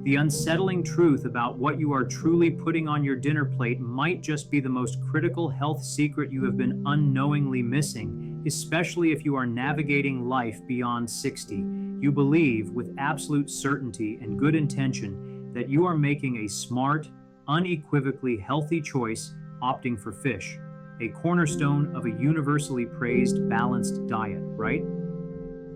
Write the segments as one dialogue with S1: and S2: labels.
S1: The unsettling truth about what you are truly putting on your dinner plate might just be the most critical health secret you have been unknowingly missing, especially if you are navigating life beyond 60. You believe, with absolute certainty and good intention, that you are making a smart, unequivocally healthy choice opting for fish, a cornerstone of a universally praised balanced diet, right?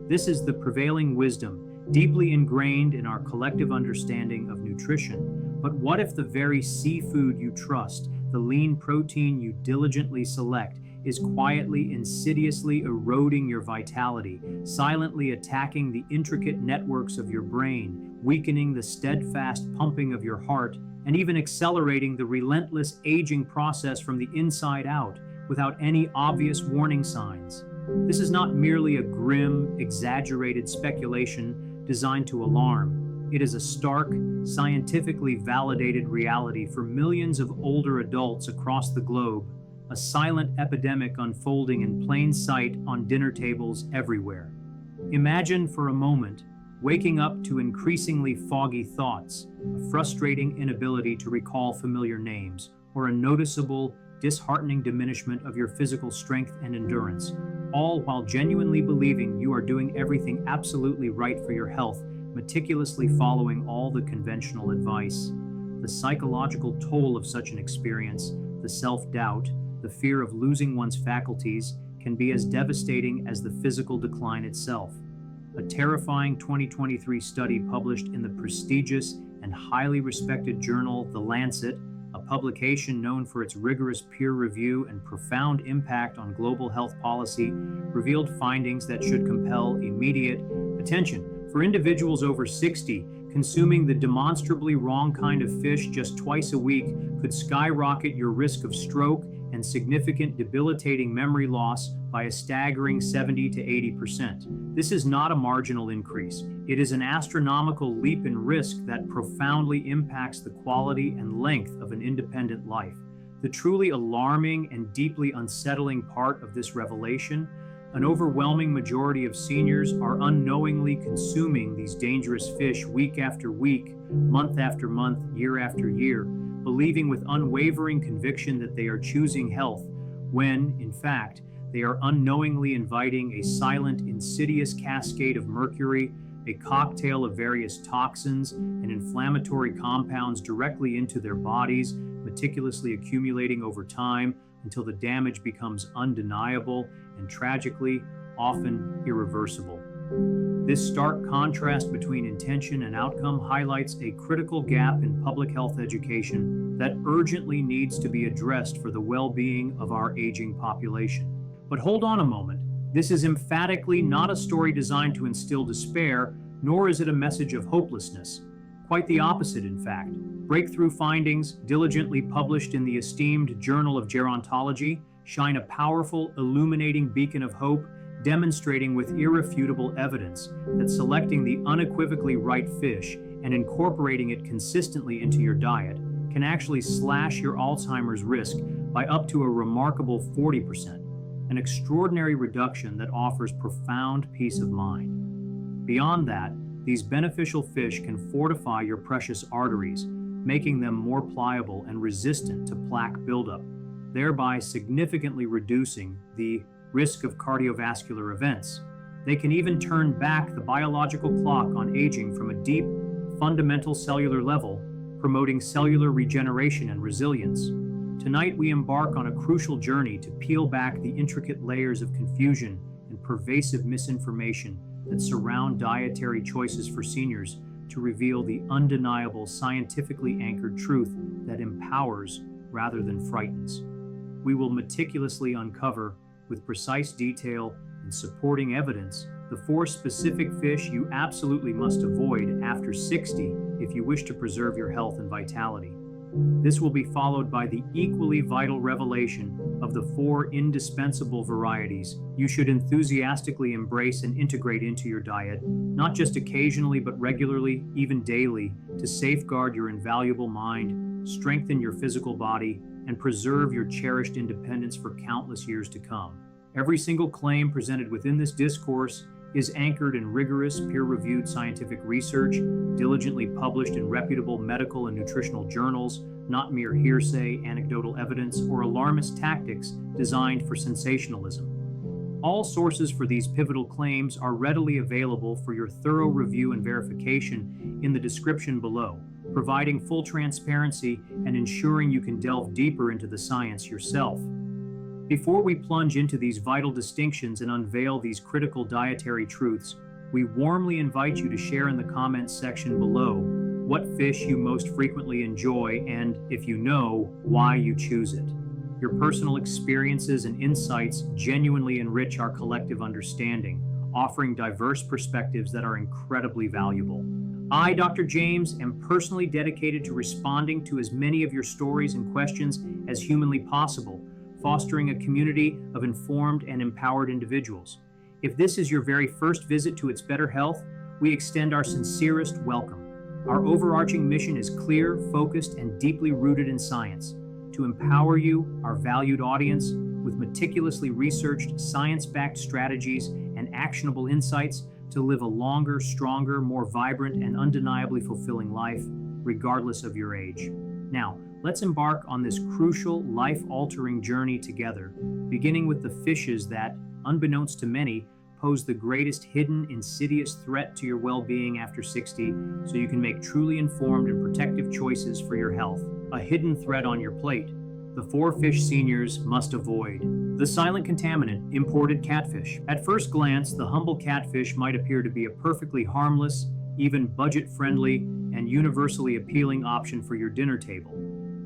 S1: This is the prevailing wisdom, deeply ingrained in our collective understanding of nutrition. But what if the very seafood you trust, the lean protein you diligently select, is quietly, insidiously eroding your vitality, silently attacking the intricate networks of your brain, weakening the steadfast pumping of your heart, and even accelerating the relentless aging process from the inside out without any obvious warning signs? This is not merely a grim, exaggerated speculation designed to alarm. It is a stark, scientifically validated reality for millions of older adults across the globe, a silent epidemic unfolding in plain sight on dinner tables everywhere. Imagine for a moment waking up to increasingly foggy thoughts, a frustrating inability to recall familiar names, or a noticeable, disheartening diminishment of your physical strength and endurance, all while genuinely believing you are doing everything absolutely right for your health, meticulously following all the conventional advice. The psychological toll of such an experience, the self-doubt, the fear of losing one's faculties, can be as devastating as the physical decline itself. A terrifying 2023 study published in the prestigious and highly respected journal The Lancet, a publication known for its rigorous peer review and profound impact on global health policy, revealed findings that should compel immediate attention. For individuals over 60, consuming the demonstrably wrong kind of fish just twice a week could skyrocket your risk of stroke and significant debilitating memory loss by a staggering 70 to 80%. This is not a marginal increase. It is an astronomical leap in risk that profoundly impacts the quality and length of an independent life. The truly alarming and deeply unsettling part of this revelation: an overwhelming majority of seniors are unknowingly consuming these dangerous fish week after week, month after month, year after year, believing with unwavering conviction that they are choosing health, when, in fact, they are unknowingly inviting a silent, insidious cascade of mercury, a cocktail of various toxins and inflammatory compounds directly into their bodies, meticulously accumulating over time until the damage becomes undeniable and, tragically, often irreversible. This stark contrast between intention and outcome highlights a critical gap in public health education that urgently needs to be addressed for the well-being of our aging population. But hold on a moment. This is emphatically not a story designed to instill despair, nor is it a message of hopelessness. Quite the opposite, in fact. Breakthrough findings, diligently published in the esteemed Journal of Gerontology, shine a powerful, illuminating beacon of hope, demonstrating with irrefutable evidence that selecting the unequivocally right fish and incorporating it consistently into your diet can actually slash your Alzheimer's risk by up to a remarkable 40%, an extraordinary reduction that offers profound peace of mind. Beyond that, these beneficial fish can fortify your precious arteries, making them more pliable and resistant to plaque buildup, thereby significantly reducing the risk of cardiovascular events. They can even turn back the biological clock on aging from a deep, fundamental cellular level, promoting cellular regeneration and resilience. Tonight, we embark on a crucial journey to peel back the intricate layers of confusion and pervasive misinformation that surround dietary choices for seniors, to reveal the undeniable, scientifically anchored truth that empowers rather than frightens. We will meticulously uncover, with precise detail and supporting evidence, the 4 specific fish you absolutely must avoid after 60 if you wish to preserve your health and vitality. This will be followed by the equally vital revelation of the 4 indispensable varieties you should enthusiastically embrace and integrate into your diet, not just occasionally but regularly, even daily, to safeguard your invaluable mind, strengthen your physical body, and preserve your cherished independence for countless years to come. Every single claim presented within this discourse is anchored in rigorous, peer-reviewed scientific research, diligently published in reputable medical and nutritional journals, not mere hearsay, anecdotal evidence, or alarmist tactics designed for sensationalism. All sources for these pivotal claims are readily available for your thorough review and verification in the description below, providing full transparency and ensuring you can delve deeper into the science yourself. Before we plunge into these vital distinctions and unveil these critical dietary truths, we warmly invite you to share in the comments section below what fish you most frequently enjoy and, if you know, why you choose it. Your personal experiences and insights genuinely enrich our collective understanding, offering diverse perspectives that are incredibly valuable. I, Dr. James, am personally dedicated to responding to as many of your stories and questions as humanly possible, fostering a community of informed and empowered individuals. If this is your very first visit to It's Better Health, we extend our sincerest welcome. Our overarching mission is clear, focused, and deeply rooted in science: to empower you, our valued audience, with meticulously researched, science-backed strategies and actionable insights to live a longer, stronger, more vibrant, and undeniably fulfilling life, regardless of your age. Now, let's embark on this crucial, life-altering journey together, beginning with the fishes that, unbeknownst to many, pose the greatest hidden, insidious threat to your well-being after 60, so you can make truly informed and protective choices for your health. A hidden threat on your plate. The 4 fish seniors must avoid. The silent contaminant, imported catfish. At first glance, the humble catfish might appear to be a perfectly harmless, even budget-friendly, and universally appealing option for your dinner table.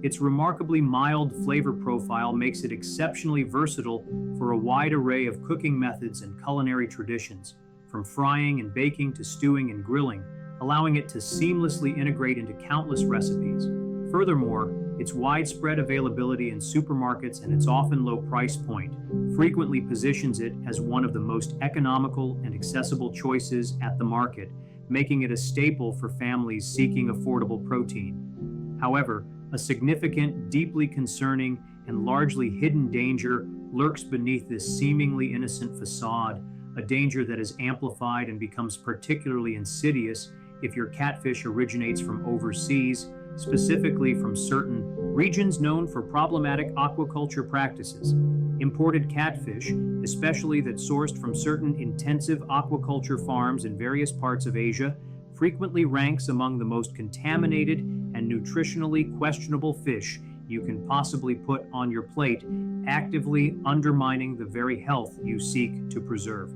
S1: Its remarkably mild flavor profile makes it exceptionally versatile for a wide array of cooking methods and culinary traditions, from frying and baking to stewing and grilling, allowing it to seamlessly integrate into countless recipes. Furthermore, its widespread availability in supermarkets and its often low price point frequently positions it as one of the most economical and accessible choices at the market, making it a staple for families seeking affordable protein. However, a significant, deeply concerning, and largely hidden danger lurks beneath this seemingly innocent facade, a danger that is amplified and becomes particularly insidious if your catfish originates from overseas, specifically from certain regions known for problematic aquaculture practices. Imported catfish, especially that sourced from certain intensive aquaculture farms in various parts of Asia, frequently ranks among the most contaminated and nutritionally questionable fish you can possibly put on your plate, actively undermining the very health you seek to preserve.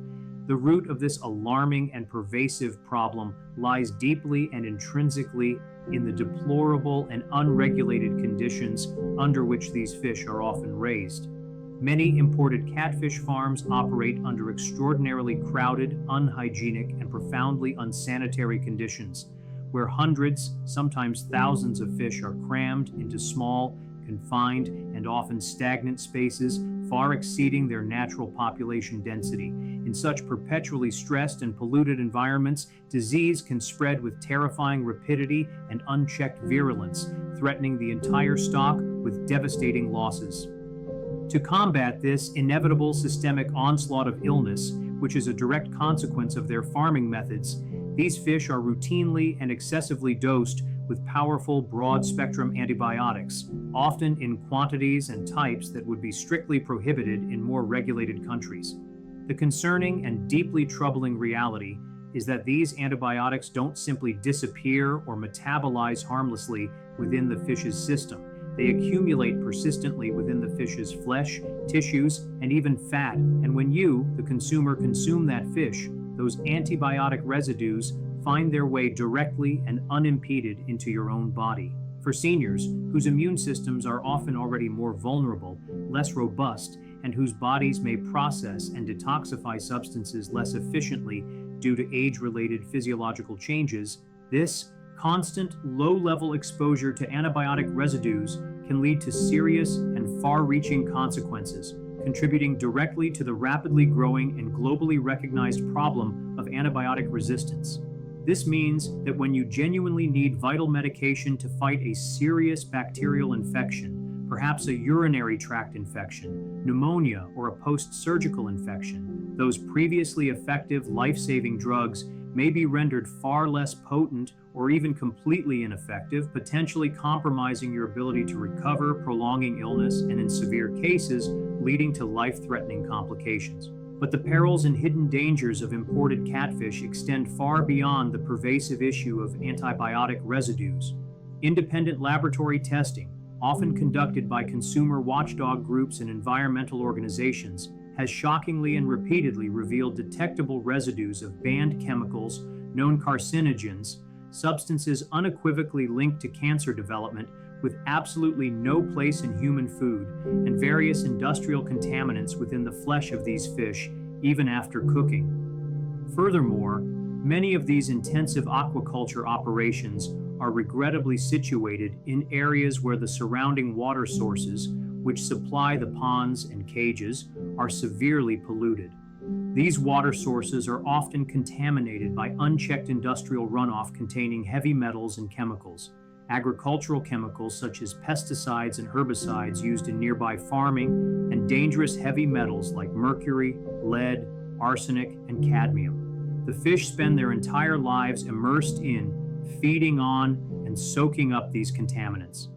S1: The root of this alarming and pervasive problem lies deeply and intrinsically in the deplorable and unregulated conditions under which these fish are often raised. Many imported catfish farms operate under extraordinarily crowded, unhygienic, and profoundly unsanitary conditions, where hundreds, sometimes thousands of fish are crammed into small, confined, and often stagnant spaces far exceeding their natural population density. In such perpetually stressed and polluted environments, disease can spread with terrifying rapidity and unchecked virulence, threatening the entire stock with devastating losses. To combat this inevitable systemic onslaught of illness, which is a direct consequence of their farming methods, these fish are routinely and excessively dosed with powerful broad-spectrum antibiotics, often in quantities and types that would be strictly prohibited in more regulated countries. The concerning and deeply troubling reality is that these antibiotics don't simply disappear or metabolize harmlessly within the fish's system. They accumulate persistently within the fish's flesh, tissues, and even fat. And when you, the consumer, consume that fish, those antibiotic residues find their way directly and unimpeded into your own body. For seniors, whose immune systems are often already more vulnerable, less robust, and whose bodies may process and detoxify substances less efficiently due to age-related physiological changes, this constant, low-level exposure to antibiotic residues can lead to serious and far-reaching consequences, contributing directly to the rapidly growing and globally recognized problem of antibiotic resistance. This means that when you genuinely need vital medication to fight a serious bacterial infection, perhaps a urinary tract infection, pneumonia, or a post-surgical infection, Those previously effective life-saving drugs may be rendered far less potent or even completely ineffective, potentially compromising your ability to recover, prolonging illness, and in severe cases, leading to life-threatening complications. But the perils and hidden dangers of imported catfish extend far beyond the pervasive issue of antibiotic residues. Independent laboratory testing, often conducted by consumer watchdog groups and environmental organizations, has shockingly and repeatedly revealed detectable residues of banned chemicals, known carcinogens, substances unequivocally linked to cancer development with absolutely no place in human food, and various industrial contaminants within the flesh of these fish, even after cooking. Furthermore, many of these intensive aquaculture operations are regrettably situated in areas where the surrounding water sources, which supply the ponds and cages, are severely polluted. These water sources are often contaminated by unchecked industrial runoff containing heavy metals and chemicals, agricultural chemicals such as pesticides and herbicides used in nearby farming, and dangerous heavy metals like mercury, lead, arsenic, and cadmium. The fish spend their entire lives immersed in, feeding on, and soaking up these contaminants.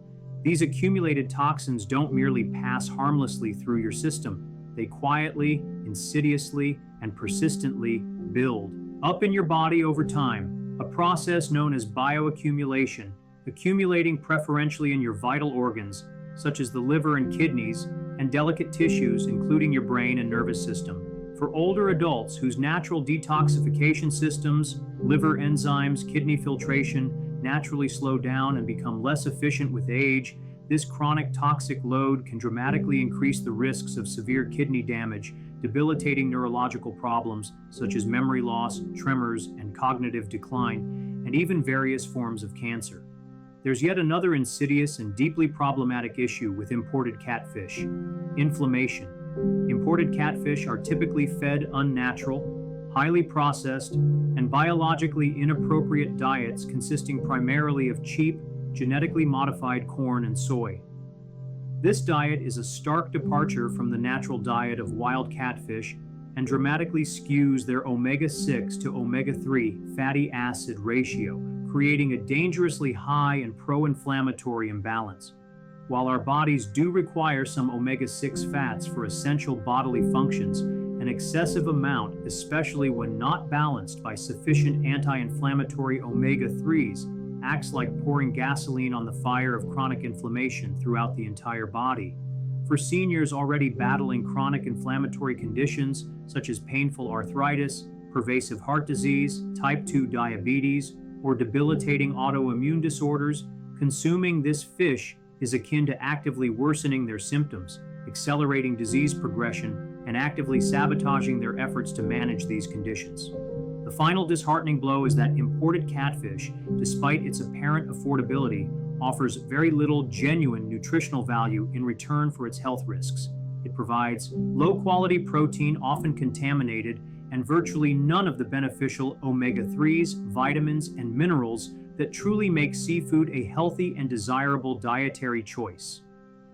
S1: These accumulated toxins don't merely pass harmlessly through your system. They quietly, insidiously, and persistently build up in your body over time, a process known as bioaccumulation, accumulating preferentially in your vital organs, such as the liver and kidneys, and delicate tissues, including your brain and nervous system. For older adults whose natural detoxification systems, liver enzymes, kidney filtration, naturally slow down and become less efficient with age, this chronic toxic load can dramatically increase the risks of severe kidney damage, debilitating neurological problems such as memory loss, tremors, and cognitive decline, and even various forms of cancer. There's yet another insidious and deeply problematic issue with imported catfish: inflammation. Imported catfish are typically fed unnatural, highly processed, and biologically inappropriate diets consisting primarily of cheap, genetically modified corn and soy. This diet is a stark departure from the natural diet of wild catfish and dramatically skews their omega-6 to omega-3 fatty acid ratio, creating a dangerously high and pro-inflammatory imbalance. While our bodies do require some omega-6 fats for essential bodily functions, an excessive amount, especially when not balanced by sufficient anti-inflammatory omega-3s, acts like pouring gasoline on the fire of chronic inflammation throughout the entire body. For seniors already battling chronic inflammatory conditions such as painful arthritis, pervasive heart disease, type 2 diabetes, or debilitating autoimmune disorders, consuming this fish is akin to actively worsening their symptoms, accelerating disease progression, and actively sabotaging their efforts to manage these conditions. The final disheartening blow is that imported catfish, despite its apparent affordability, offers very little genuine nutritional value in return for its health risks. It provides low-quality protein, often contaminated, and virtually none of the beneficial omega-3s, vitamins, and minerals that truly make seafood a healthy and desirable dietary choice.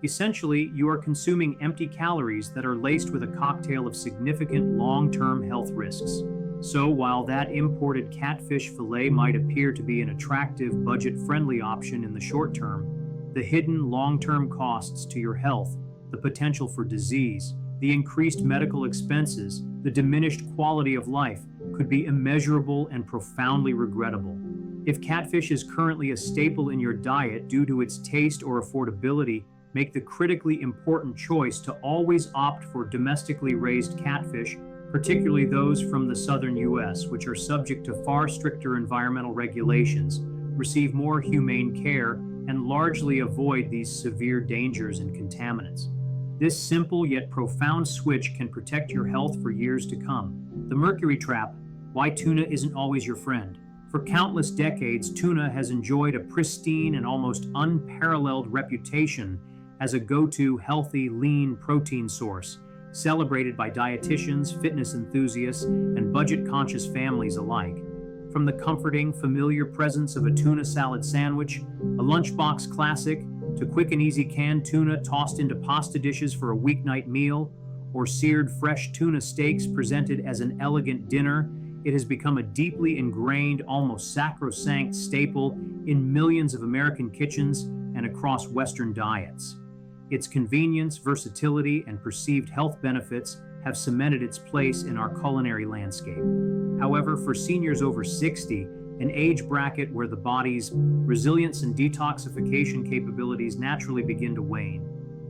S1: Essentially, you are consuming empty calories that are laced with a cocktail of significant long-term health risks. So while that imported catfish fillet might appear to be an attractive, budget-friendly option in the short term, the hidden long-term costs to your health, the potential for disease, the increased medical expenses, the diminished quality of life could be immeasurable and profoundly regrettable. If catfish is currently a staple in your diet due to its taste or affordability, make the critically important choice to always opt for domestically raised catfish, particularly those from the southern U.S., which are subject to far stricter environmental regulations, receive more humane care, and largely avoid these severe dangers and contaminants. This simple yet profound switch can protect your health for years to come. The mercury trap: why tuna isn't always your friend. For countless decades, tuna has enjoyed a pristine and almost unparalleled reputation as a go-to healthy, lean protein source, celebrated by dietitians, fitness enthusiasts, and budget-conscious families alike. From the comforting, familiar presence of a tuna salad sandwich, a lunchbox classic, to quick and easy canned tuna tossed into pasta dishes for a weeknight meal, or seared fresh tuna steaks presented as an elegant dinner, it has become a deeply ingrained, almost sacrosanct staple in millions of American kitchens and across Western diets. Its convenience, versatility, and perceived health benefits have cemented its place in our culinary landscape. However, for seniors over 60, an age bracket where the body's resilience and detoxification capabilities naturally begin to wane,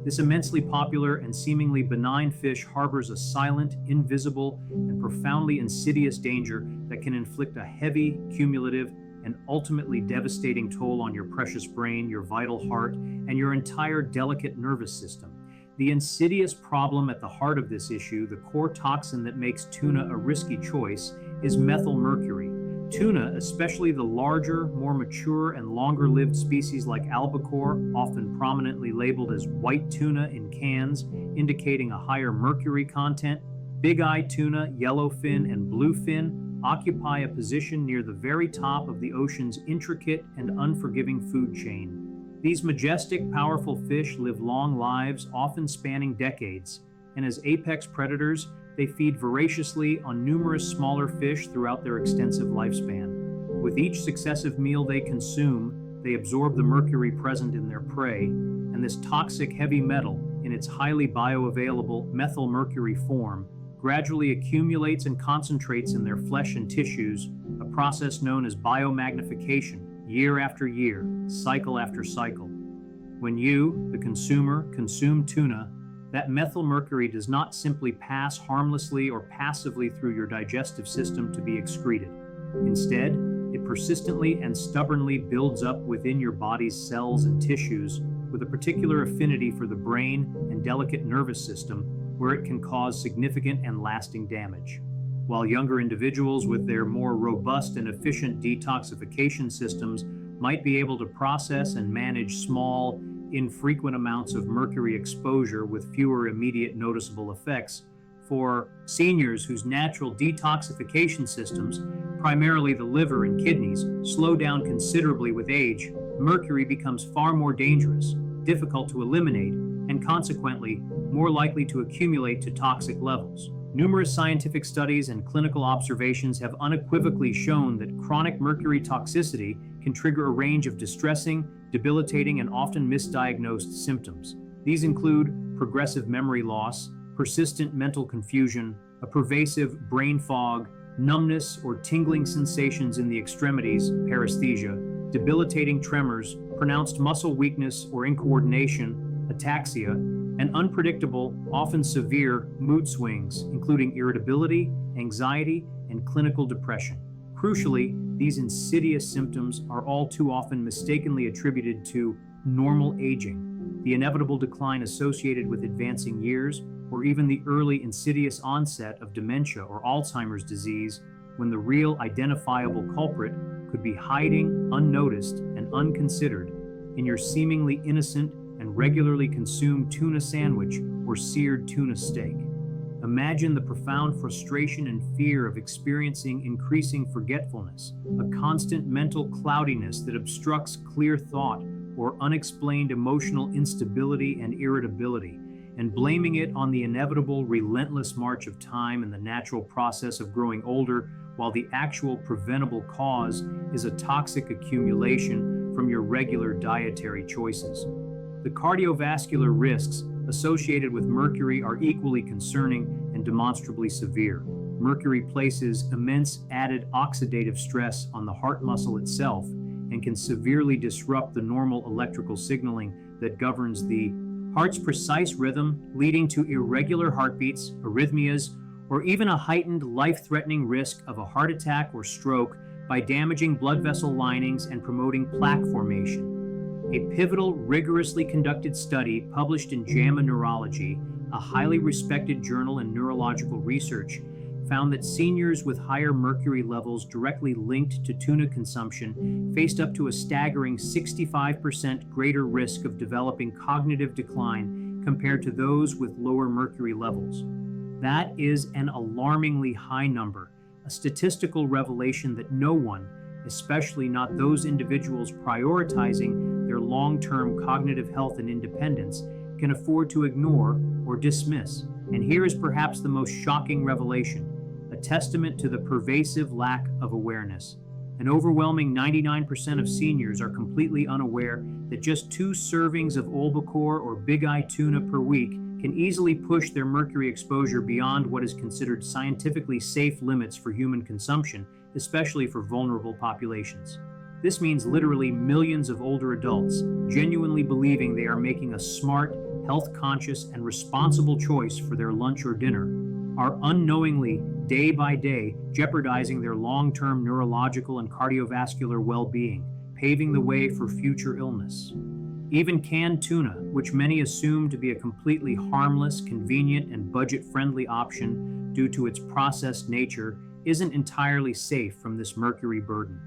S1: this immensely popular and seemingly benign fish harbors a silent, invisible, and profoundly insidious danger that can inflict a heavy, cumulative, and ultimately devastating toll on your precious brain, your vital heart, and your entire delicate nervous system. The insidious problem at the heart of this issue, the core toxin that makes tuna a risky choice, is methylmercury. Tuna, especially the larger, more mature, and longer-lived species like albacore, often prominently labeled as white tuna in cans, indicating a higher mercury content, big-eye tuna, yellowfin, and bluefin occupy a position near the very top of the ocean's intricate and unforgiving food chain. These majestic, powerful fish live long lives, often spanning decades, and as apex predators, they feed voraciously on numerous smaller fish throughout their extensive lifespan. With each successive meal they consume, they absorb the mercury present in their prey, and this toxic heavy metal, in its highly bioavailable methylmercury form, gradually accumulates and concentrates in their flesh and tissues, a process known as biomagnification, year after year, cycle after cycle. When you, the consumer, consume tuna, that methylmercury does not simply pass harmlessly or passively through your digestive system to be excreted. Instead, it persistently and stubbornly builds up within your body's cells and tissues with a particular affinity for the brain and delicate nervous system, where it can cause significant and lasting damage. While younger individuals with their more robust and efficient detoxification systems might be able to process and manage small, infrequent amounts of mercury exposure with fewer immediate noticeable effects, for seniors whose natural detoxification systems, primarily the liver and kidneys, slow down considerably with age, mercury becomes far more dangerous, difficult to eliminate, and consequently more likely to accumulate to toxic levels. Numerous scientific studies and clinical observations have unequivocally shown that chronic mercury toxicity can trigger a range of distressing, debilitating, and often misdiagnosed symptoms. These include progressive memory loss, persistent mental confusion, a pervasive brain fog, numbness or tingling sensations in the extremities, paresthesia, debilitating tremors, pronounced muscle weakness or incoordination, ataxia, and unpredictable, often severe mood swings, including irritability, anxiety, and clinical depression. Crucially, these insidious symptoms are all too often mistakenly attributed to normal aging, the inevitable decline associated with advancing years, or even the early insidious onset of dementia or Alzheimer's disease, when the real identifiable culprit could be hiding unnoticed and unconsidered in your seemingly innocent and regularly consumed tuna sandwich or seared tuna steak. Imagine the profound frustration and fear of experiencing increasing forgetfulness, a constant mental cloudiness that obstructs clear thought, or unexplained emotional instability and irritability, and blaming it on the inevitable, relentless march of time and the natural process of growing older, while the actual preventable cause is a toxic accumulation from your regular dietary choices. The cardiovascular risks associated with mercury are equally concerning and demonstrably severe. Mercury places immense added oxidative stress on the heart muscle itself and can severely disrupt the normal electrical signaling that governs the heart's precise rhythm, leading to irregular heartbeats, arrhythmias, or even a heightened life-threatening risk of a heart attack or stroke by damaging blood vessel linings and promoting plaque formation. A pivotal, rigorously conducted study published in JAMA Neurology, a highly respected journal in neurological research, found that seniors with higher mercury levels directly linked to tuna consumption faced up to a staggering 65% greater risk of developing cognitive decline compared to those with lower mercury levels. That is an alarmingly high number, a statistical revelation that no one, especially not those individuals prioritizing their long-term cognitive health and independence, can afford to ignore or dismiss. And here is perhaps the most shocking revelation, a testament to the pervasive lack of awareness. An overwhelming 99% of seniors are completely unaware that just 2 servings of albacore or big eye tuna per week can easily push their mercury exposure beyond what is considered scientifically safe limits for human consumption, especially for vulnerable populations. This means literally millions of older adults genuinely believing they are making a smart, health-conscious, and responsible choice for their lunch or dinner are unknowingly, day by day, jeopardizing their long-term neurological and cardiovascular well-being, paving the way for future illness. Even canned tuna, which many assume to be a completely harmless, convenient, and budget-friendly option due to its processed nature, isn't entirely safe from this mercury burden.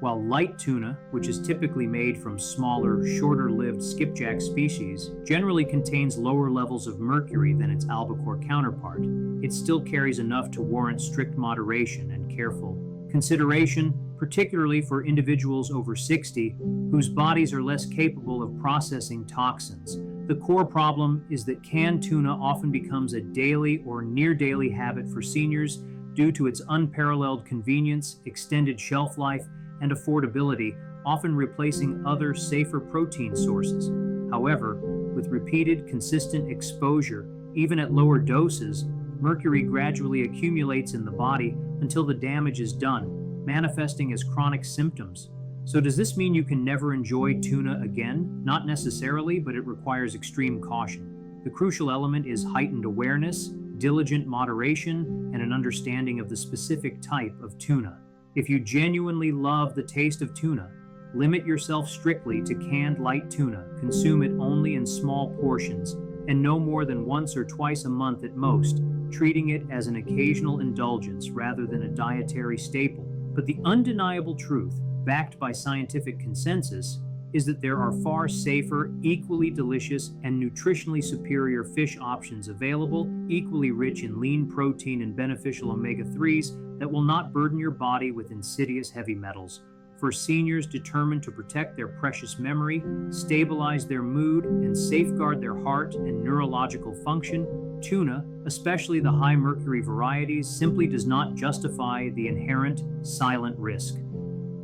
S1: While light tuna, which is typically made from smaller, shorter-lived skipjack species, generally contains lower levels of mercury than its albacore counterpart, it still carries enough to warrant strict moderation and careful consideration, particularly for individuals over 60 whose bodies are less capable of processing toxins. The core problem is that canned tuna often becomes a daily or near-daily habit for seniors due to its unparalleled convenience, extended shelf life, and affordability, often replacing other safer protein sources. However, with repeated, consistent exposure, even at lower doses, mercury gradually accumulates in the body until the damage is done, manifesting as chronic symptoms. So does this mean you can never enjoy tuna again? Not necessarily, but it requires extreme caution. The crucial element is heightened awareness, diligent moderation, and an understanding of the specific type of tuna. If you genuinely love the taste of tuna, limit yourself strictly to canned light tuna. Consume it only in small portions and no more than once or twice a month at most, treating it as an occasional indulgence rather than a dietary staple. But the undeniable truth, backed by scientific consensus, is that there are far safer, equally delicious, and nutritionally superior fish options available, equally rich in lean protein and beneficial omega-3s that will not burden your body with insidious heavy metals. For seniors determined to protect their precious memory, stabilize their mood, and safeguard their heart and neurological function, tuna, especially the high mercury varieties, simply does not justify the inherent silent risk.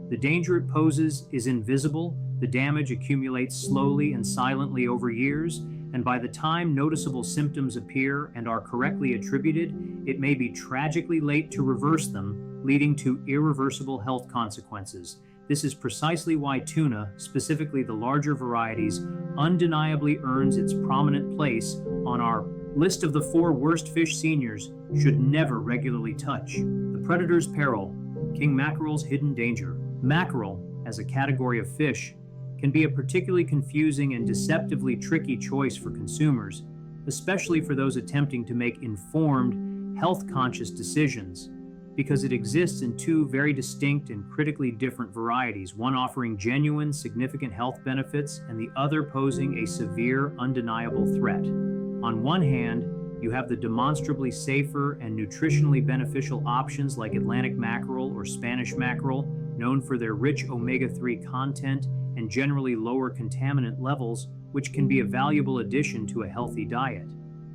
S1: The danger it poses is invisible, the damage accumulates slowly and silently over years, and by the time noticeable symptoms appear and are correctly attributed, it may be tragically late to reverse them, leading to irreversible health consequences. This is precisely why tuna, specifically the larger varieties, undeniably earns its prominent place on our list of the 4 worst fish seniors should never regularly touch. The predator's peril, king mackerel's hidden danger. Mackerel, as a category of fish, can be a particularly confusing and deceptively tricky choice for consumers, especially for those attempting to make informed, health-conscious decisions, because it exists in 2 very distinct and critically different varieties, one offering genuine, significant health benefits and the other posing a severe, undeniable threat. On one hand, you have the demonstrably safer and nutritionally beneficial options like Atlantic mackerel or Spanish mackerel, known for their rich omega-3 content and generally lower contaminant levels, which can be a valuable addition to a healthy diet.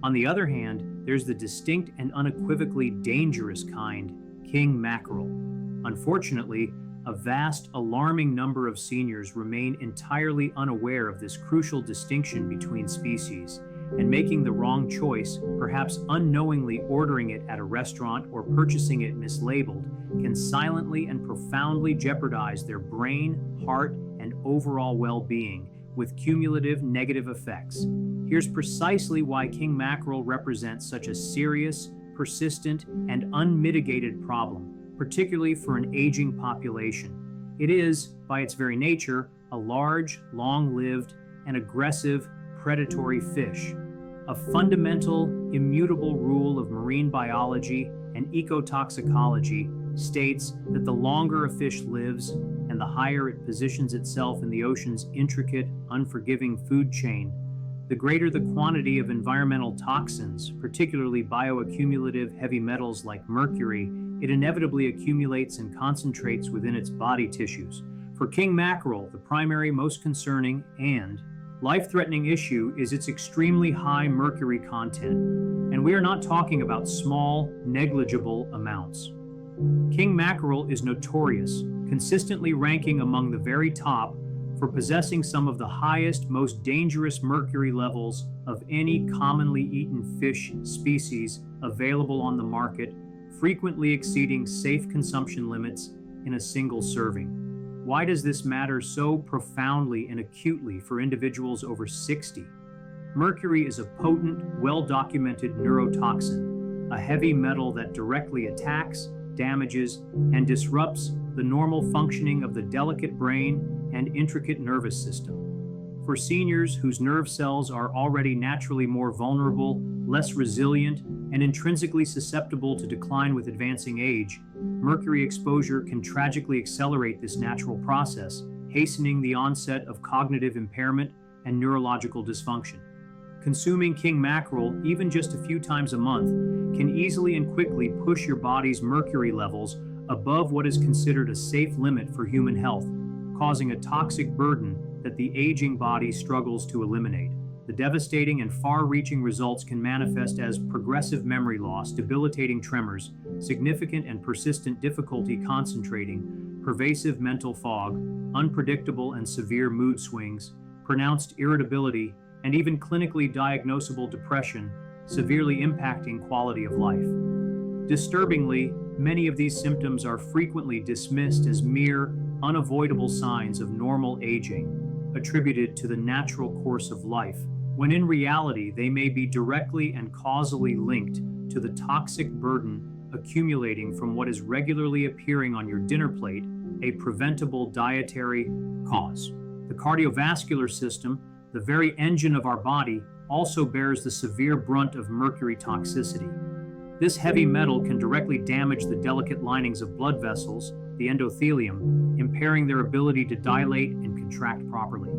S1: On the other hand, there's the distinct and unequivocally dangerous kind, king mackerel. Unfortunately, a vast, alarming number of seniors remain entirely unaware of this crucial distinction between species, and making the wrong choice, perhaps unknowingly ordering it at a restaurant or purchasing it mislabeled, can silently and profoundly jeopardize their brain, heart, and overall well-being, with cumulative negative effects. Here's precisely why king mackerel represents such a serious, persistent, and unmitigated problem, particularly for an aging population. It is, by its very nature, a large, long-lived, and aggressive predatory fish. A fundamental, immutable rule of marine biology and ecotoxicology states that the longer a fish lives and the higher it positions itself in the ocean's intricate, unforgiving food chain, the greater the quantity of environmental toxins, particularly bioaccumulative heavy metals like mercury, it inevitably accumulates and concentrates within its body tissues. For king mackerel, the primary, most concerning, and life-threatening issue is its extremely high mercury content, and we are not talking about small, negligible amounts. King mackerel is notorious, consistently ranking among the very top for possessing some of the highest, most dangerous mercury levels of any commonly eaten fish species available on the market, frequently exceeding safe consumption limits in a single serving. Why does this matter so profoundly and acutely for individuals over 60? Mercury is a potent, well-documented neurotoxin, a heavy metal that directly attacks, damages, and disrupts the normal functioning of the delicate brain and intricate nervous system. For seniors whose nerve cells are already naturally more vulnerable, less resilient, and intrinsically susceptible to decline with advancing age, mercury exposure can tragically accelerate this natural process, hastening the onset of cognitive impairment and neurological dysfunction. Consuming king mackerel, even just a few times a month, can easily and quickly push your body's mercury levels above what is considered a safe limit for human health, causing a toxic burden that the aging body struggles to eliminate. The devastating and far-reaching results can manifest as progressive memory loss, debilitating tremors, significant and persistent difficulty concentrating, pervasive mental fog, unpredictable and severe mood swings, pronounced irritability, and even clinically diagnosable depression, severely impacting quality of life. Disturbingly, many of these symptoms are frequently dismissed as mere, unavoidable signs of normal aging, attributed to the natural course of life, when in reality they may be directly and causally linked to the toxic burden accumulating from what is regularly appearing on your dinner plate, a preventable dietary cause. The cardiovascular system, the very engine of our body, also bears the severe brunt of mercury toxicity. This heavy metal can directly damage the delicate linings of blood vessels, the endothelium, impairing their ability to dilate and contract properly.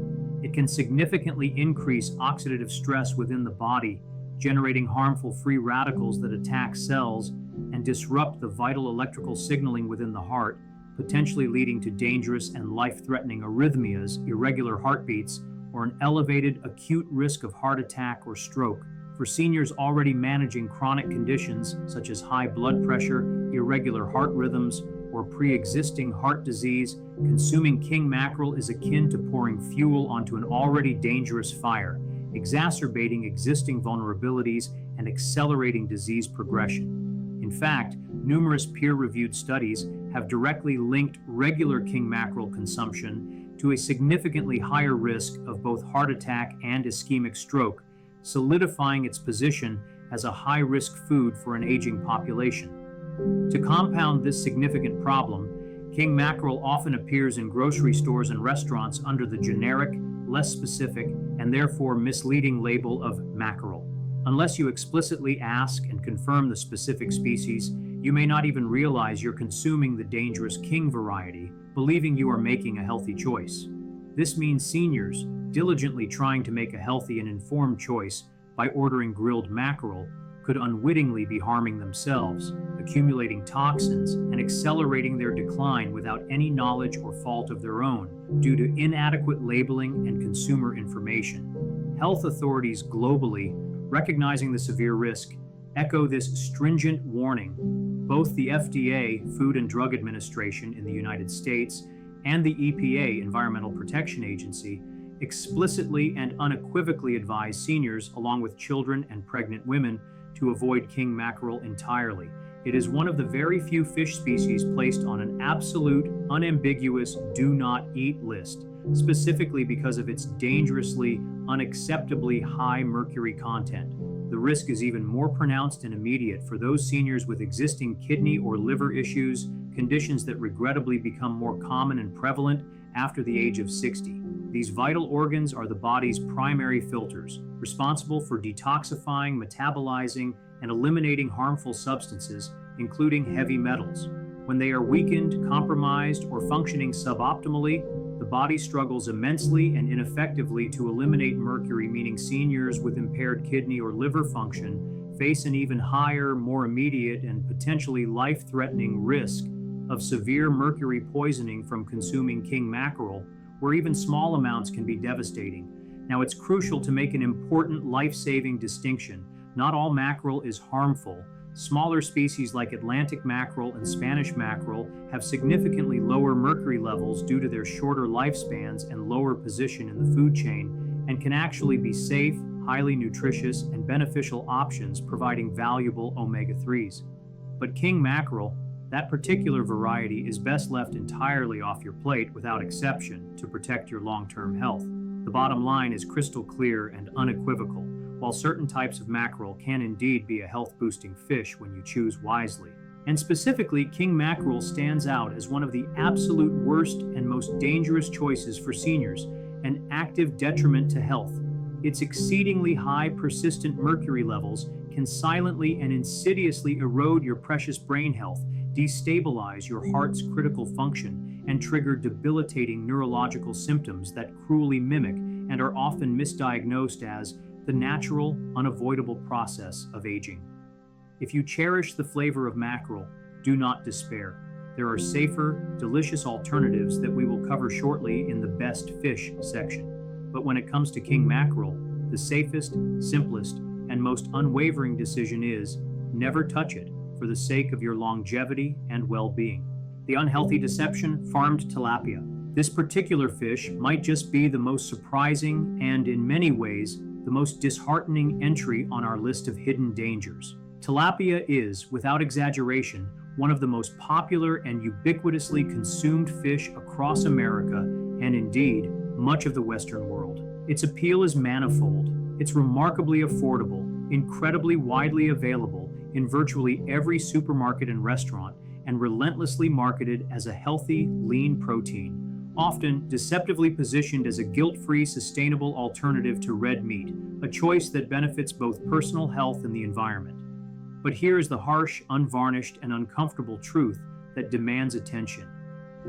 S1: It can significantly increase oxidative stress within the body, generating harmful free radicals that attack cells and disrupt the vital electrical signaling within the heart, potentially leading to dangerous and life-threatening arrhythmias, irregular heartbeats, or an elevated acute risk of heart attack or stroke. For seniors already managing chronic conditions such as high blood pressure, irregular heart rhythms, or pre-existing heart disease, consuming king mackerel is akin to pouring fuel onto an already dangerous fire, exacerbating existing vulnerabilities and accelerating disease progression. In fact, numerous peer-reviewed studies have directly linked regular king mackerel consumption to a significantly higher risk of both heart attack and ischemic stroke, solidifying its position as a high-risk food for an aging population. To compound this significant problem, king mackerel often appears in grocery stores and restaurants under the generic, less specific, and therefore misleading label of mackerel. Unless you explicitly ask and confirm the specific species, you may not even realize you're consuming the dangerous king variety, believing you are making a healthy choice. This means seniors, diligently trying to make a healthy and informed choice by ordering grilled mackerel, could unwittingly be harming themselves, accumulating toxins, and accelerating their decline without any knowledge or fault of their own due to inadequate labeling and consumer information. Health authorities globally, recognizing the severe risk, echo this stringent warning. Both the FDA, Food and Drug Administration in the United States, and the EPA, Environmental Protection Agency, explicitly and unequivocally advise seniors, along with children and pregnant women, to avoid king mackerel entirely. It is one of the very few fish species placed on an absolute, unambiguous do not eat list, specifically because of its dangerously, unacceptably high mercury content. The risk is even more pronounced and immediate for those seniors with existing kidney or liver issues, conditions that regrettably become more common and prevalent after the age of 60. These vital organs are the body's primary filters, responsible for detoxifying, metabolizing, and eliminating harmful substances, including heavy metals. When they are weakened, compromised, or functioning suboptimally, the body struggles immensely and ineffectively to eliminate mercury, meaning seniors with impaired kidney or liver function face an even higher, more immediate, and potentially life-threatening risk of severe mercury poisoning from consuming king mackerel, where even small amounts can be devastating. Now, it's crucial to make an important life-saving distinction. Not all mackerel is harmful. Smaller species like Atlantic mackerel and Spanish mackerel have significantly lower mercury levels due to their shorter lifespans and lower position in the food chain, and can actually be safe, highly nutritious, and beneficial options, providing valuable omega-3s. But king mackerel, that particular variety, is best left entirely off your plate without exception to protect your long-term health. The bottom line is crystal clear and unequivocal. While certain types of mackerel can indeed be a health-boosting fish when you choose wisely. And specifically, king mackerel stands out as one of the absolute worst and most dangerous choices for seniors, an active detriment to health. Its exceedingly high persistent mercury levels can silently and insidiously erode your precious brain health, destabilize your heart's critical function, and trigger debilitating neurological symptoms that cruelly mimic and are often misdiagnosed as the natural, unavoidable process of aging. If you cherish the flavor of mackerel, do not despair. There are safer, delicious alternatives that we will cover shortly in the best fish section. But when it comes to king mackerel, the safest, simplest, and most unwavering decision is never touch it for the sake of your longevity and well-being. The unhealthy deception, farmed tilapia. This particular fish might just be the most surprising and, in many ways, the most disheartening entry on our list of hidden dangers. Tilapia is, without exaggeration, one of the most popular and ubiquitously consumed fish across America and indeed much of the Western world. Its appeal is manifold. It's remarkably affordable, incredibly widely available in virtually every supermarket and restaurant, and relentlessly marketed as a healthy, lean protein, often deceptively positioned as a guilt-free, sustainable alternative to red meat, a choice that benefits both personal health and the environment. But here is the harsh, unvarnished, and uncomfortable truth that demands attention.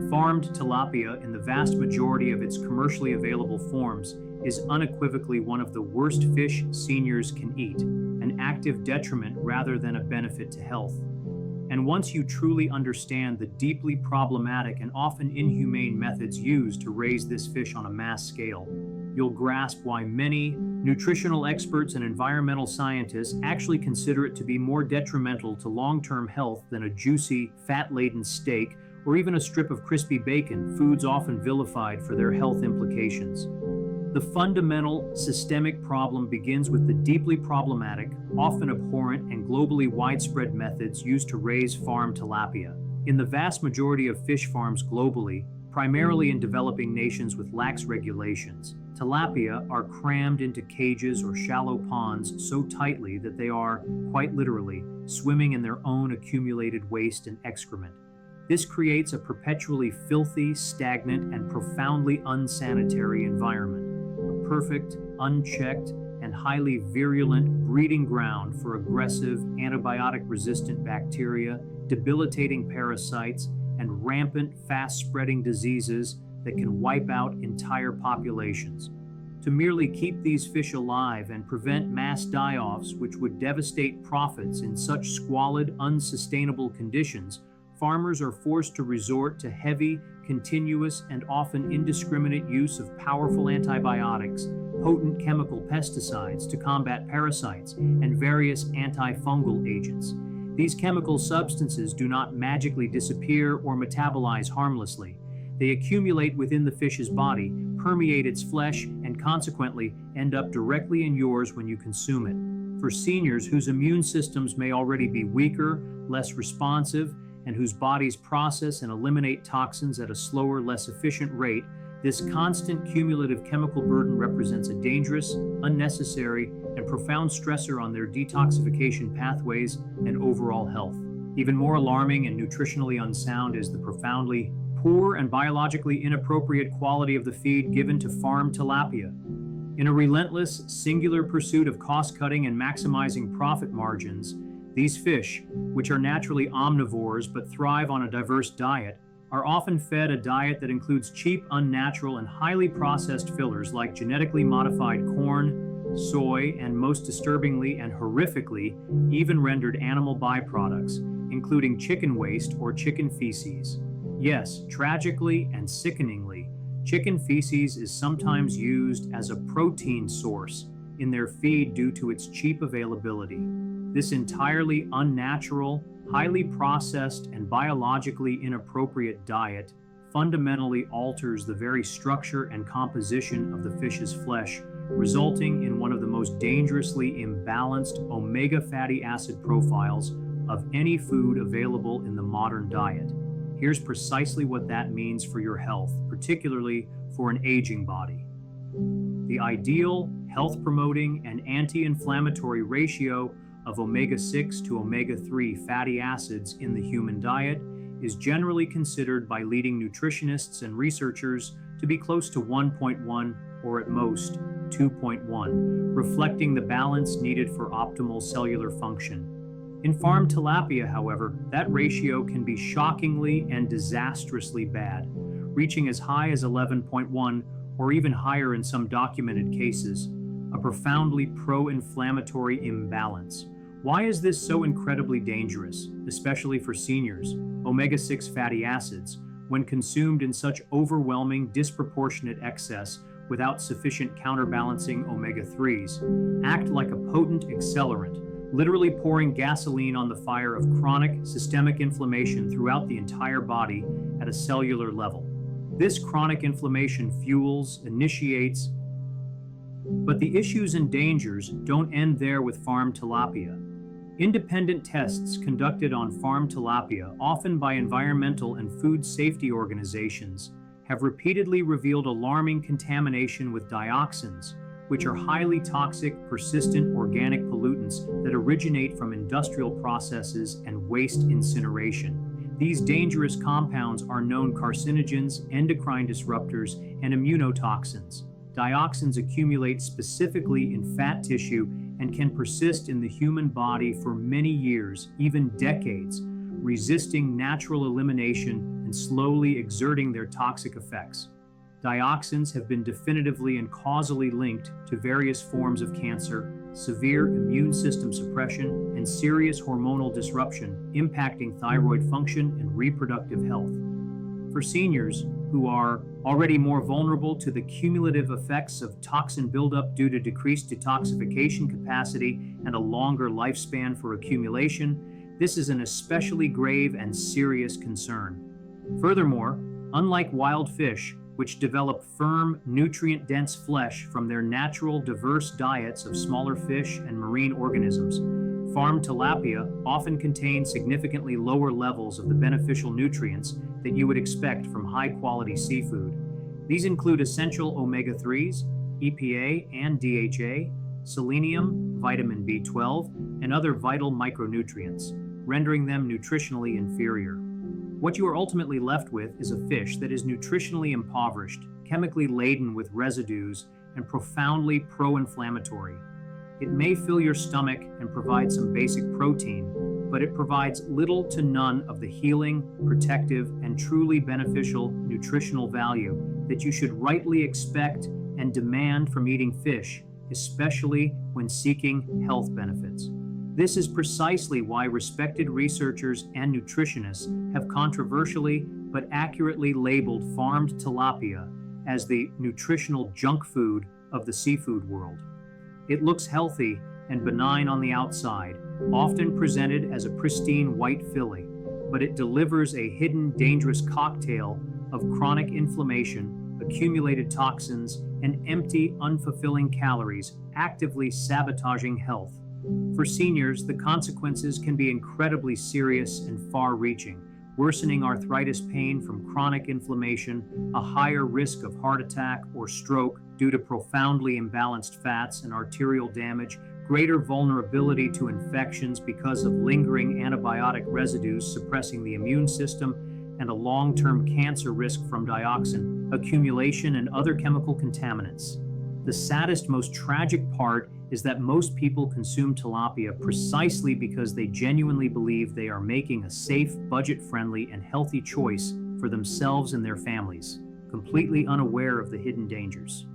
S1: Farmed tilapia, in the vast majority of its commercially available forms, is unequivocally one of the worst fish seniors can eat, an active detriment rather than a benefit to health. And once you truly understand the deeply problematic and often inhumane methods used to raise this fish on a mass scale, you'll grasp why many nutritional experts and environmental scientists actually consider it to be more detrimental to long-term health than a juicy, fat-laden steak or even a strip of crispy bacon, foods often vilified for their health implications. The fundamental systemic problem begins with the deeply problematic, often abhorrent, and globally widespread methods used to raise farmed tilapia. In the vast majority of fish farms globally, primarily in developing nations with lax regulations, tilapia are crammed into cages or shallow ponds so tightly that they are, quite literally, swimming in their own accumulated waste and excrement. This creates a perpetually filthy, stagnant, and profoundly unsanitary environment. Perfect, unchecked, and highly virulent breeding ground for aggressive, antibiotic-resistant bacteria, debilitating parasites, and rampant, fast-spreading diseases that can wipe out entire populations. To merely keep these fish alive and prevent mass die-offs, which would devastate profits in such squalid, unsustainable conditions, farmers are forced to resort to heavy, continuous, and often indiscriminate use of powerful antibiotics, potent chemical pesticides to combat parasites, and various antifungal agents. These chemical substances do not magically disappear or metabolize harmlessly. They accumulate within the fish's body, permeate its flesh, and consequently end up directly in yours when you consume it. For seniors whose immune systems may already be weaker, less responsive, and whose bodies process and eliminate toxins at a slower, less efficient rate, this constant cumulative chemical burden represents a dangerous, unnecessary, and profound stressor on their detoxification pathways and overall health. Even more alarming and nutritionally unsound is the profoundly poor and biologically inappropriate quality of the feed given to farmed tilapia. In a relentless, singular pursuit of cost-cutting and maximizing profit margins, these fish, which are naturally omnivores but thrive on a diverse diet, are often fed a diet that includes cheap, unnatural, and highly processed fillers like genetically modified corn, soy, and most disturbingly and horrifically, even rendered animal byproducts, including chicken waste or chicken feces. Yes, tragically and sickeningly, Chicken feces is sometimes used as a protein source in their feed due to its cheap availability. This entirely unnatural, highly processed, and biologically inappropriate diet fundamentally alters the very structure and composition of the fish's flesh, resulting in one of the most dangerously imbalanced omega fatty acid profiles of any food available in the modern diet. Here's precisely what that means for your health, particularly for an aging body. The ideal, health-promoting, and anti-inflammatory ratio of omega-6 to omega-3 fatty acids in the human diet is generally considered by leading nutritionists and researchers to be close to 1.1 or at most 2.1, reflecting the balance needed for optimal cellular function. In farm tilapia, however, that ratio can be shockingly and disastrously bad, reaching as high as 11.1 or even higher in some documented cases, a profoundly pro-inflammatory imbalance. Why is this so incredibly dangerous, especially for seniors? Omega-6 fatty acids, when consumed in such overwhelming, disproportionate excess without sufficient counterbalancing omega-3s, act like a potent accelerant, literally pouring gasoline on the fire of chronic systemic inflammation throughout the entire body at a cellular level. This chronic inflammation fuels, initiates, but the issues and dangers don't end there with farm tilapia. Independent tests conducted on farm tilapia, often by environmental and food safety organizations, have repeatedly revealed alarming contamination with dioxins, which are highly toxic, persistent organic pollutants that originate from industrial processes and waste incineration. These dangerous compounds are known carcinogens, endocrine disruptors, and immunotoxins. Dioxins accumulate specifically in fat tissue and can persist in the human body for many years, even decades, resisting natural elimination and slowly exerting their toxic effects. Dioxins have been definitively and causally linked to various forms of cancer, severe immune system suppression, and serious hormonal disruption, impacting thyroid function and reproductive health. For seniors who are already more vulnerable to the cumulative effects of toxin buildup due to decreased detoxification capacity and a longer lifespan for accumulation, this is an especially grave and serious concern. Furthermore, unlike wild fish, which develop firm, nutrient-dense flesh from their natural, diverse diets of smaller fish and marine organisms, farm tilapia often contain significantly lower levels of the beneficial nutrients that you would expect from high-quality seafood. These include essential omega-3s, EPA and DHA, selenium, vitamin B12, and other vital micronutrients, rendering them nutritionally inferior. What you are ultimately left with is a fish that is nutritionally impoverished, chemically laden with residues, and profoundly pro-inflammatory. It may fill your stomach and provide some basic protein, but it provides little to none of the healing, protective, and truly beneficial nutritional value that you should rightly expect and demand from eating fish, especially when seeking health benefits. This is precisely why respected researchers and nutritionists have controversially but accurately labeled farmed tilapia as the nutritional junk food of the seafood world. It looks healthy and benign on the outside, often presented as a pristine white fillet, but it delivers a hidden dangerous cocktail of chronic inflammation, accumulated toxins, and empty, unfulfilling calories, actively sabotaging health. For seniors, the consequences can be incredibly serious and far-reaching, worsening arthritis pain from chronic inflammation, a higher risk of heart attack or stroke due to profoundly imbalanced fats and arterial damage, greater vulnerability to infections because of lingering antibiotic residues suppressing the immune system, and a long-term cancer risk from dioxin accumulation and other chemical contaminants. The saddest, most tragic part is that most people consume tilapia precisely because they genuinely believe they are making a safe, budget-friendly, and healthy choice for themselves and their families, completely unaware of the hidden dangers.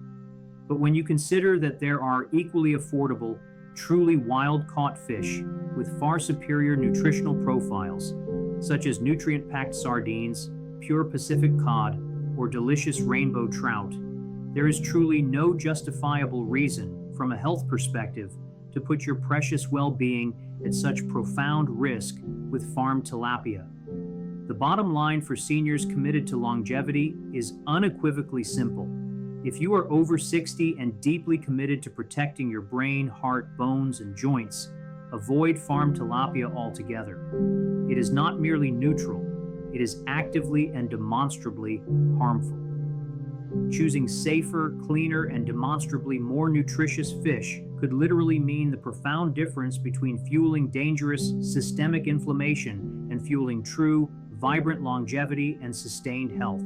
S1: But when you consider that there are equally affordable, truly wild-caught fish with far superior nutritional profiles, such as nutrient-packed sardines, pure Pacific cod, or delicious rainbow trout. There is truly no justifiable reason, from a health perspective, to put your precious well-being at such profound risk with farmed tilapia. The bottom line for seniors committed to longevity is unequivocally simple. If you are over 60 and deeply committed to protecting your brain, heart, bones, and joints, avoid farmed tilapia altogether. It is not merely neutral, it is actively and demonstrably harmful. Choosing safer, cleaner, and demonstrably more nutritious fish could literally mean the profound difference between fueling dangerous systemic inflammation and fueling true, vibrant longevity and sustained health.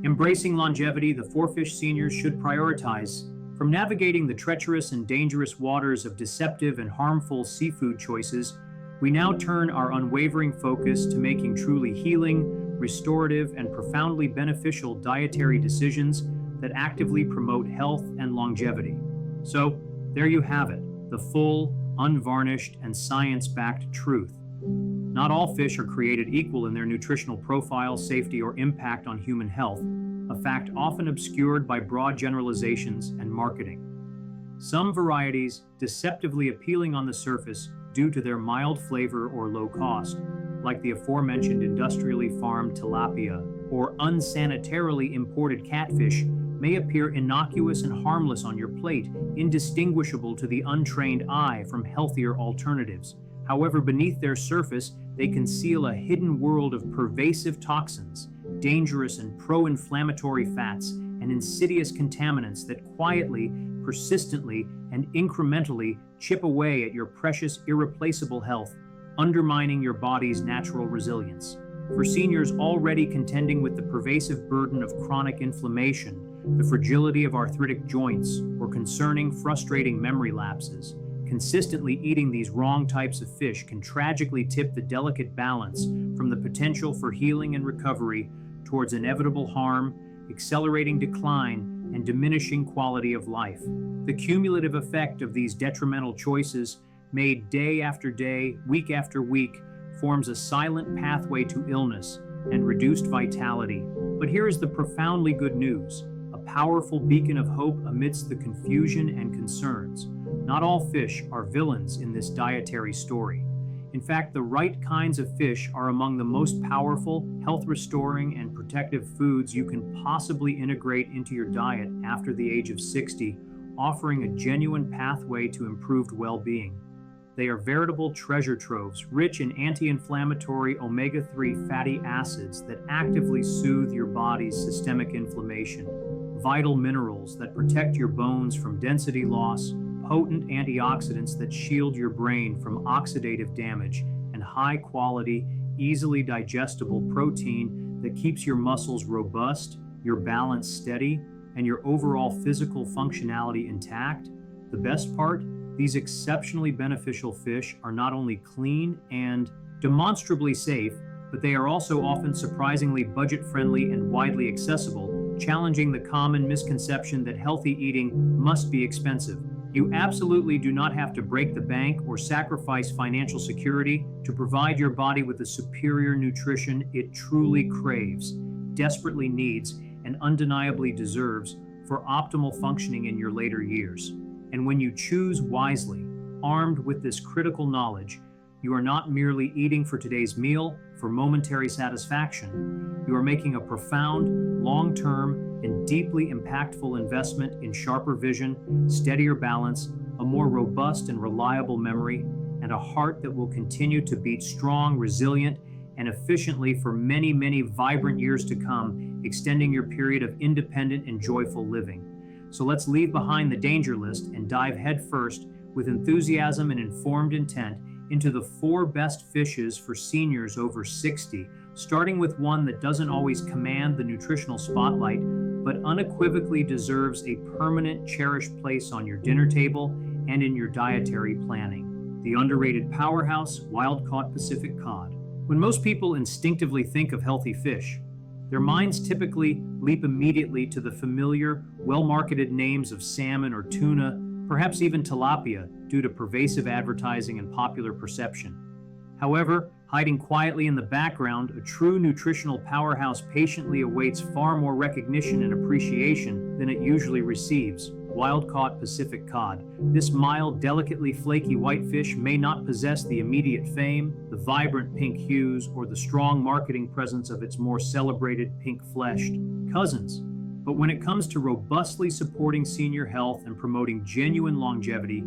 S1: Embracing longevity, the 4Fish seniors should prioritize. From navigating the treacherous and dangerous waters of deceptive and harmful seafood choices, we now turn our unwavering focus to making truly healing, restorative, and profoundly beneficial dietary decisions that actively promote health and longevity. So, there you have it, the full, unvarnished, and science-backed truth. Not all fish are created equal in their nutritional profile, safety, or impact on human health, a fact often obscured by broad generalizations and marketing. Some varieties, deceptively appealing on the surface due to their mild flavor or low cost, like the aforementioned industrially farmed tilapia or unsanitarily imported catfish, may appear innocuous and harmless on your plate, indistinguishable to the untrained eye from healthier alternatives. However, beneath their surface, they conceal a hidden world of pervasive toxins, dangerous and pro-inflammatory fats, and insidious contaminants that quietly, persistently, and incrementally chip away at your precious, irreplaceable health, undermining your body's natural resilience. For seniors already contending with the pervasive burden of chronic inflammation, the fragility of arthritic joints, or concerning, frustrating memory lapses, consistently eating these wrong types of fish can tragically tip the delicate balance from the potential for healing and recovery towards inevitable harm, accelerating decline, and diminishing quality of life. The cumulative effect of these detrimental choices, made day after day, week after week, forms a silent pathway to illness and reduced vitality. But here is the profoundly good news, a powerful beacon of hope amidst the confusion and concerns. Not all fish are villains in this dietary story. In fact, the right kinds of fish are among the most powerful, health-restoring, and protective foods you can possibly integrate into your diet after the age of 60, offering a genuine pathway to improved well-being. They are veritable treasure troves, rich in anti-inflammatory omega-3 fatty acids that actively soothe your body's systemic inflammation, vital minerals that protect your bones from density loss, potent antioxidants that shield your brain from oxidative damage, and high-quality, easily digestible protein that keeps your muscles robust, your balance steady, and your overall physical functionality intact. The best part? These exceptionally beneficial fish are not only clean and demonstrably safe, but they are also often surprisingly budget-friendly and widely accessible, challenging the common misconception that healthy eating must be expensive. You absolutely do not have to break the bank or sacrifice financial security to provide your body with the superior nutrition it truly craves, desperately needs, and undeniably deserves for optimal functioning in your later years. And when you choose wisely, armed with this critical knowledge, you are not merely eating for today's meal for momentary satisfaction. You are making a profound, long-term, and deeply impactful investment in sharper vision, steadier balance, a more robust and reliable memory, and a heart that will continue to beat strong, resilient, and efficiently for many, many vibrant years to come, extending your period of independent and joyful living. So let's leave behind the danger list and dive headfirst with enthusiasm and informed intent into the 4 best fishes for seniors over 60, starting with one that doesn't always command the nutritional spotlight, but unequivocally deserves a permanent, cherished place on your dinner table and in your dietary planning. The underrated powerhouse, wild-caught Pacific cod. When most people instinctively think of healthy fish, their minds typically leap immediately to the familiar, well-marketed names of salmon or tuna, perhaps even tilapia, due to pervasive advertising and popular perception. However, Hiding quietly in the background, a true nutritional powerhouse patiently awaits far more recognition and appreciation than it usually receives. Wild-caught Pacific cod. This mild, delicately flaky whitefish may not possess the immediate fame, the vibrant pink hues, or the strong marketing presence of its more celebrated pink-fleshed cousins. But when it comes to robustly supporting senior health and promoting genuine longevity,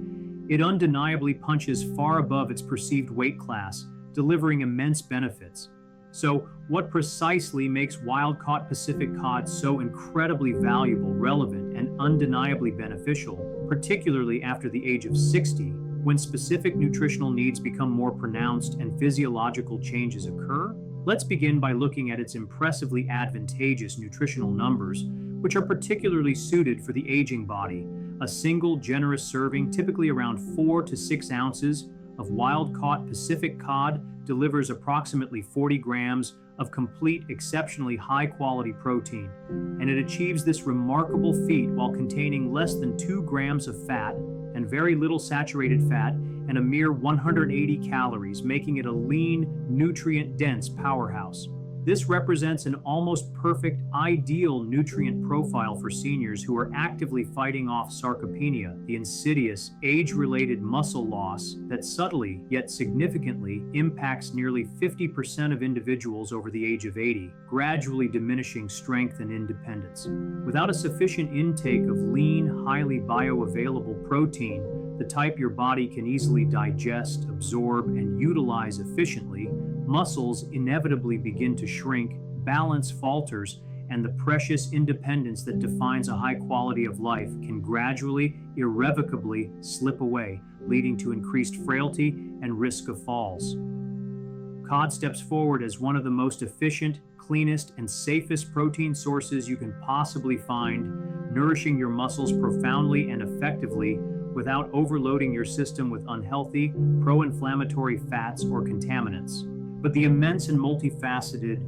S1: it undeniably punches far above its perceived weight class, delivering immense benefits. So, what precisely makes wild-caught Pacific cod so incredibly valuable, relevant, and undeniably beneficial, particularly after the age of 60, when specific nutritional needs become more pronounced and physiological changes occur? Let's begin by looking at its impressively advantageous nutritional numbers, which are particularly suited for the aging body. A single generous serving, typically around 4 to 6 ounces, of wild-caught Pacific cod delivers approximately 40 grams of complete, exceptionally high-quality protein, and it achieves this remarkable feat while containing less than 2 grams of fat and very little saturated fat and a mere 180 calories, making it a lean, nutrient-dense powerhouse. This represents an almost perfect, ideal nutrient profile for seniors who are actively fighting off sarcopenia, the insidious, age-related muscle loss that subtly, yet significantly, impacts nearly 50% of individuals over the age of 80, gradually diminishing strength and independence. Without a sufficient intake of lean, highly bioavailable protein, the type your body can easily digest, absorb, and utilize efficiently, muscles inevitably begin to shrink, balance falters, and the precious independence that defines a high quality of life can gradually, irrevocably slip away, leading to increased frailty and risk of falls. Cod steps forward as one of the most efficient, cleanest, and safest protein sources you can possibly find, nourishing your muscles profoundly and effectively without overloading your system with unhealthy, pro-inflammatory fats or contaminants. But the immense and multifaceted